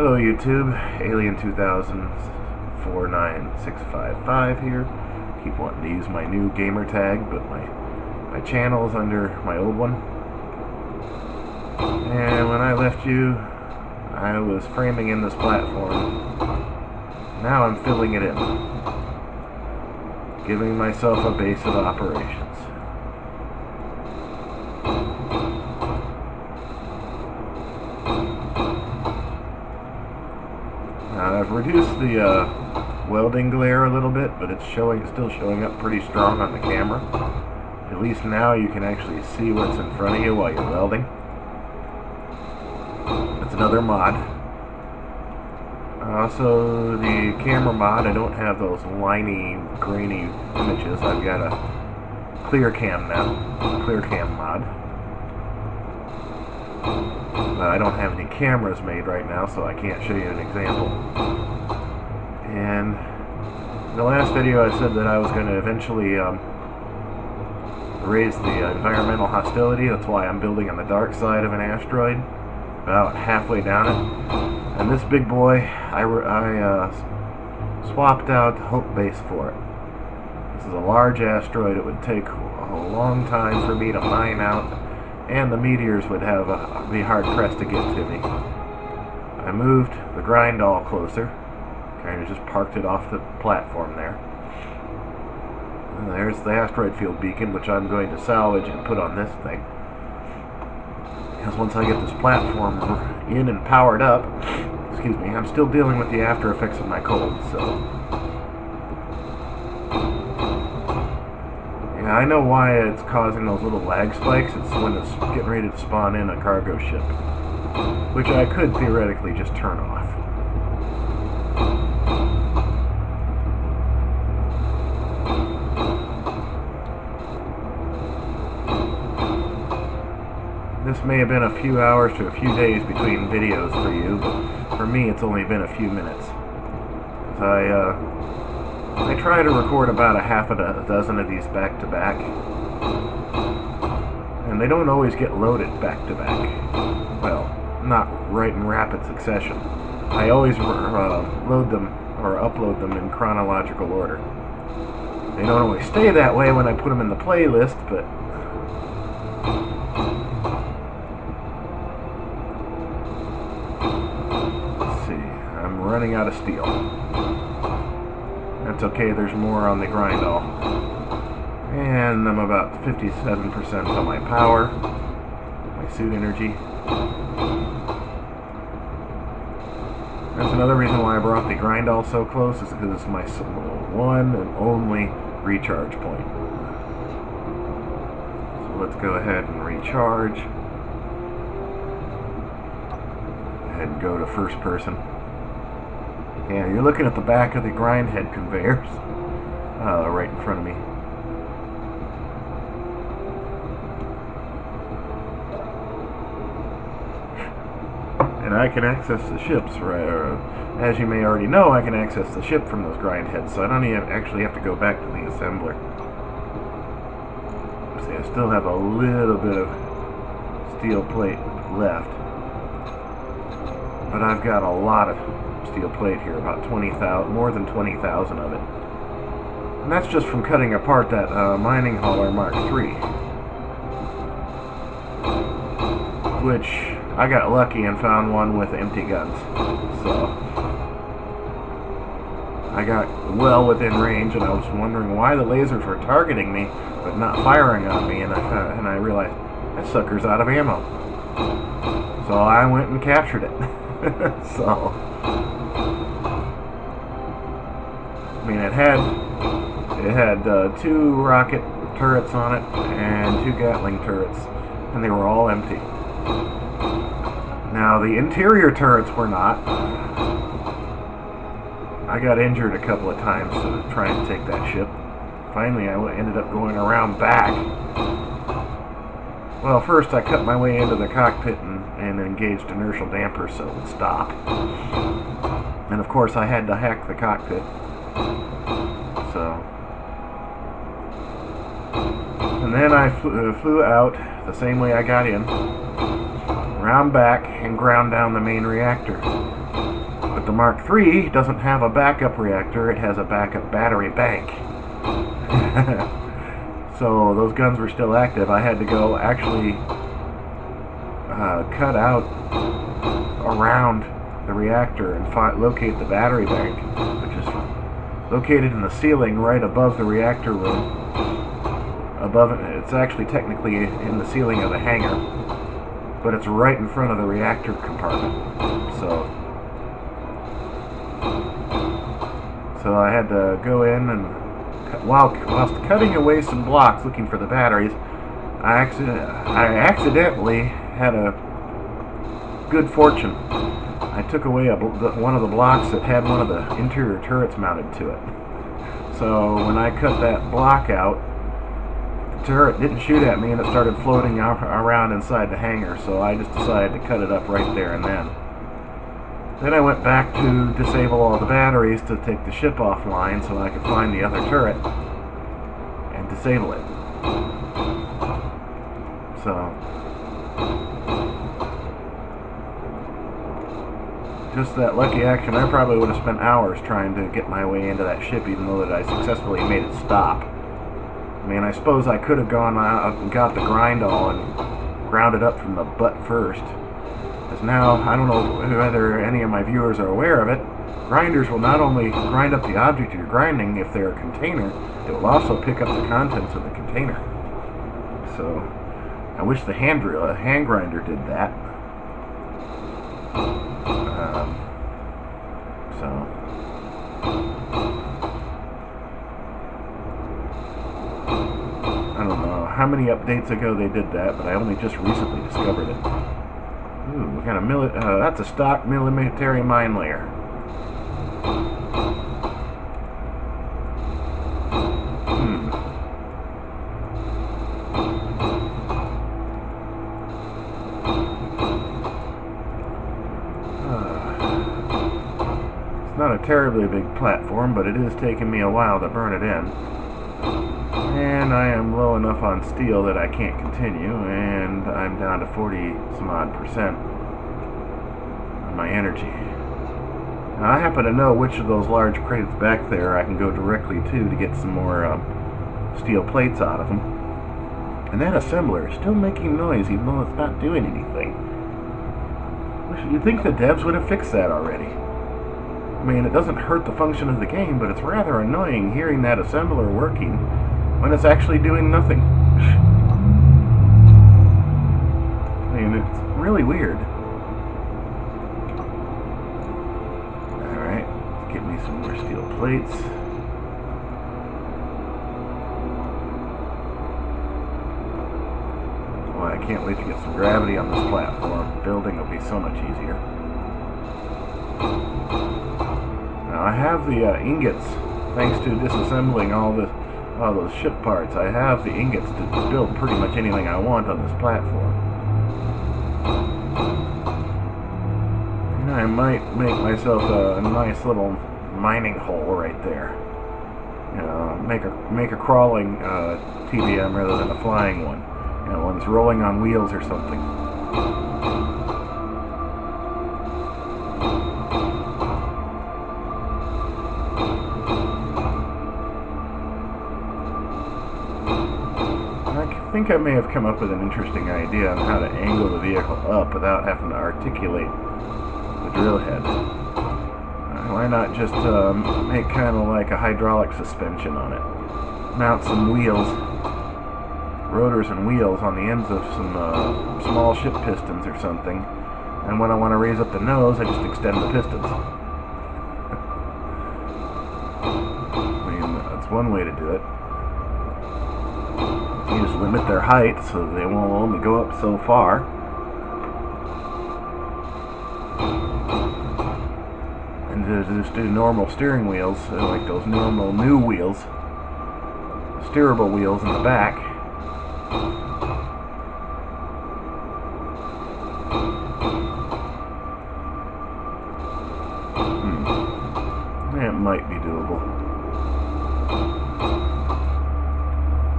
Hello YouTube, Alien2000-49655 here. Keep wanting to use my new gamer tag, but my channel is under my old one. And when I left you, I was framing in this platform. Now I'm filling it in, giving myself a base of operations. I've reduced the welding glare a little bit, but it's still showing up pretty strong on the camera. At least now you can actually see what's in front of you while you're welding. That's another mod. Also, the camera mod, I don't have those liney, grainy images. I've got a clear cam now, clear cam mod. I don't have any cameras made right now, so I can't show you an example. And in the last video I said that I was going to eventually raise the environmental hostility. That's why I'm building on the dark side of an asteroid, about halfway down it. And this big boy, I swapped out Hope Base for it. This is a large asteroid. It would take a long time for me to mine out, and the meteors would be hard-pressed to get to me. I moved the grind all closer, kind of just parked it off the platform there. And there's the asteroid field beacon, which I'm going to salvage and put on this thing. Because once I get this platform in and powered up, excuse me, I'm still dealing with the after effects of my cold, so... Yeah, I know why it's causing those little lag spikes. It's when it's getting ready to spawn in a cargo ship, which I could theoretically just turn off. This may have been a few hours to a few days between videos for you, but for me it's only been a few minutes. I try to record about a half a dozen of these back to back, and they don't always get loaded back to back. Well, not right in rapid succession. I always load them or upload them in chronological order. They don't always stay that way when I put them in the playlist, but let's see, I'm running out of steel. That's okay, there's more on the grind all. And I'm about 57% on my power, my suit energy. That's another reason why I brought the grind all so close, is because it's my one and only recharge point. So let's go ahead and recharge. Go ahead and go to first person. Yeah, you're looking at the back of the grind head conveyors, right in front of me. And I can access the ships, right? As you may already know, I can access the ship from those grind heads, so I don't even actually have to go back to the assembler. See, I still have a little bit of steel plate left, but I've got a lot of steel plate here, about 20,000, more than 20,000 of it. And that's just from cutting apart that mining hauler Mark III, which I got lucky and found one with empty guns. So I got well within range, and I was wondering why the lasers were targeting me but not firing on me, and I realized that sucker's out of ammo. So I went and captured it. So I mean, it had 2 rocket turrets on it and 2 Gatling turrets, and they were all empty. Now the interior turrets were not. I got injured a couple of times trying to take that ship. Finally, I ended up going around back. Well, first I cut my way into the cockpit and engaged inertial dampers so it would stop. And of course I had to hack the cockpit. So, and then I flew out the same way I got in, round back, and ground down the main reactor. But the Mark III doesn't have a backup reactor, it has a backup battery bank. So those guns were still active. I had to go actually cut out around the reactor and locate the battery bank, which is located in the ceiling right above the reactor room. Above it, it's actually technically in the ceiling of the hangar, but it's right in front of the reactor compartment. So I had to go in and, whilst cutting away some blocks looking for the batteries, I accidentally had a good fortune. I took away one of the blocks that had one of the interior turrets mounted to it. So when I cut that block out, the turret didn't shoot at me and it started floating around inside the hangar, so I just decided to cut it up right there and then. Then I went back to disable all the batteries to take the ship offline so I could find the other turret and disable it. So, just that lucky action. I probably would have spent hours trying to get my way into that ship, even though that I successfully made it stop. I mean, I suppose I could have gone out and got the grindall and ground it up from the butt first. Because now, I don't know whether any of my viewers are aware of it, grinders will not only grind up the object you're grinding if they're a container, it will also pick up the contents of the container. So, I wish the hand grinder did that. I don't know how many updates ago they did that, but I only just recently discovered it. Ooh, we got a that's a stock military mine layer. It's not a terribly big platform, but it is taking me a while to burn it in. And I am low enough on steel that I can't continue, and I'm down to 40-some-odd% on my energy. Now, I happen to know which of those large crates back there I can go directly to get some more steel plates out of them. And that assembler is still making noise even though it's not doing anything. You'd think the devs would have fixed that already. I mean, it doesn't hurt the function of the game, but it's rather annoying hearing that assembler working when it's actually doing nothing. I mean, it's really weird. Alright, let's get me some more steel plates. Boy, I can't wait to get some gravity on this platform. Building will be so much easier. Now, I have the ingots, thanks to disassembling all those ship parts. I have the ingots to build pretty much anything I want on this platform. And I might make myself a nice little mining hole right there. You know, make a crawling TBM rather than a flying one. You know, one that's rolling on wheels or something. I think I may have come up with an interesting idea on how to angle the vehicle up without having to articulate the drill head. Why not just make kind of like a hydraulic suspension on it? Mount some wheels, rotors and wheels on the ends of some small ship pistons or something, and when I want to raise up the nose, I just extend the pistons. I mean, that's one way to do it. You just limit their height so they won't only go up so far. And just do normal steering wheels, like those normal new wheels, steerable wheels in the back. It might be doable.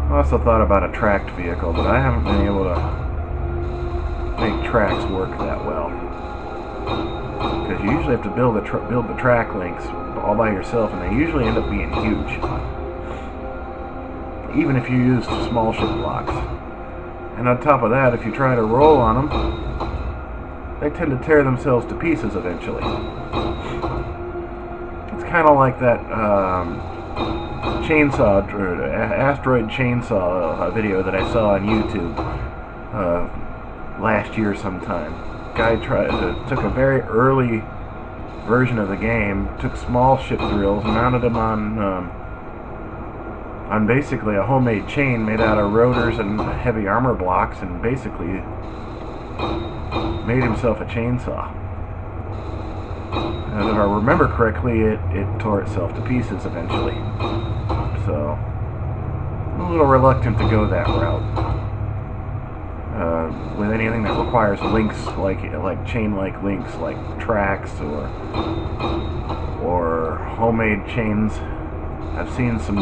I also thought about a tracked vehicle, but I haven't been able to make tracks work that well. because you usually have to build the track links all by yourself, and they usually end up being huge, even if you use small ship blocks. And on top of that, if you try to roll on them, they tend to tear themselves to pieces eventually. It's kind of like that asteroid chainsaw video that I saw on YouTube last year sometime. Guy took a very early version of the game, took small ship drills, mounted them on basically a homemade chain made out of rotors and heavy armor blocks, and basically made himself a chainsaw. And if I remember correctly, it tore itself to pieces eventually. So, I'm a little reluctant to go that route. With anything that requires links, like chain-like links, like tracks or homemade chains. I've seen some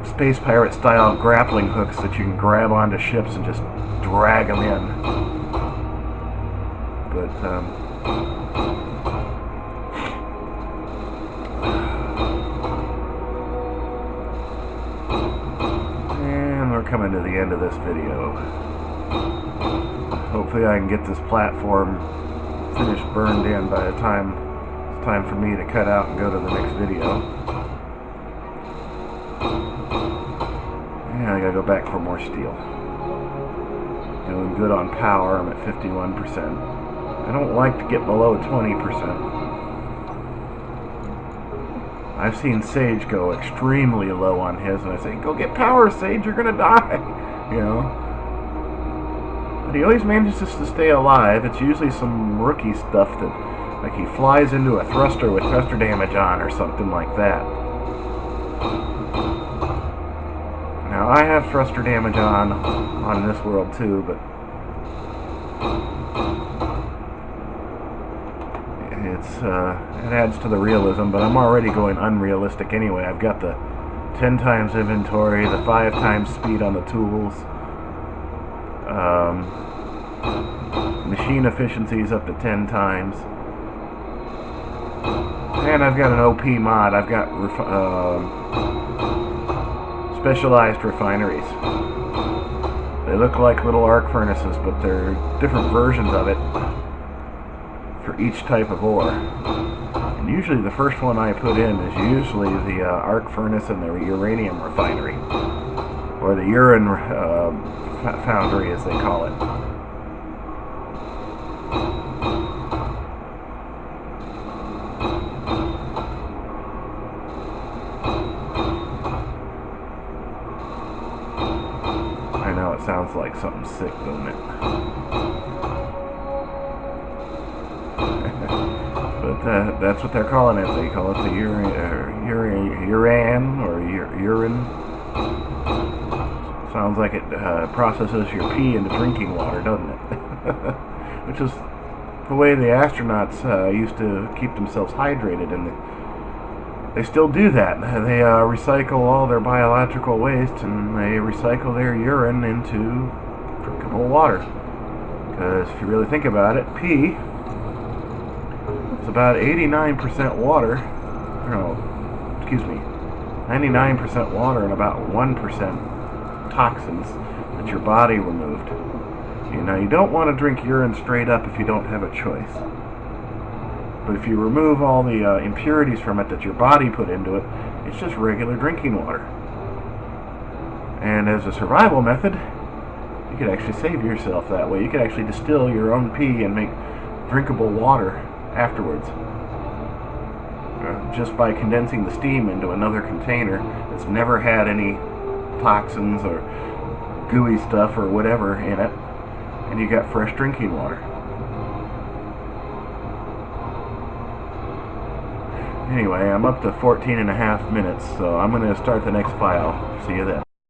space pirate style grappling hooks that you can grab onto ships and just drag them in. But and we're coming to the end of this video. Hopefully I can get this platform finished burned in by the time it's time for me to cut out and go to the next video. And I gotta go back for more steel. Doing good on power. I'm at 51%. I don't like to get below 20%. I've seen Sage go extremely low on his, and I say, go get power, Sage, you're gonna die, you know. But he always manages to stay alive. It's usually some rookie stuff that, like, he flies into a thruster with thruster damage on or something like that. Now, I have thruster damage on this world too, but it adds to the realism, but I'm already going unrealistic anyway. I've got the 10 times inventory, the 5 times speed on the tools, machine efficiency is up to 10 times, and I've got an OP mod. I've got specialized refineries. They look like little arc furnaces, but they're different versions of it for each type of ore. And usually the first one I put in is usually the arc furnace and the uranium refinery, or the urine foundry as they call it. I know it sounds like something sick, doesn't it? But that's what they're calling it. They call it the urine or urine. Sounds like it processes your pee into drinking water, doesn't it? Which is the way the astronauts used to keep themselves hydrated, and they still do that. They recycle all their biological waste, and they recycle their urine into drinkable water. Because if you really think about it, pee is about 89% water. No, excuse me, 99% water and about 1% toxins that your body removed. Now, you don't want to drink urine straight up if you don't have a choice. But if you remove all the impurities from it that your body put into it, it's just regular drinking water. And as a survival method, you could actually save yourself that way. You could actually distill your own pee and make drinkable water afterwards. Just by condensing the steam into another container that's never had any toxins or gooey stuff or whatever in it, and you got fresh drinking water. Anyway, I'm up to 14.5 minutes, so I'm going to start the next file. See you then.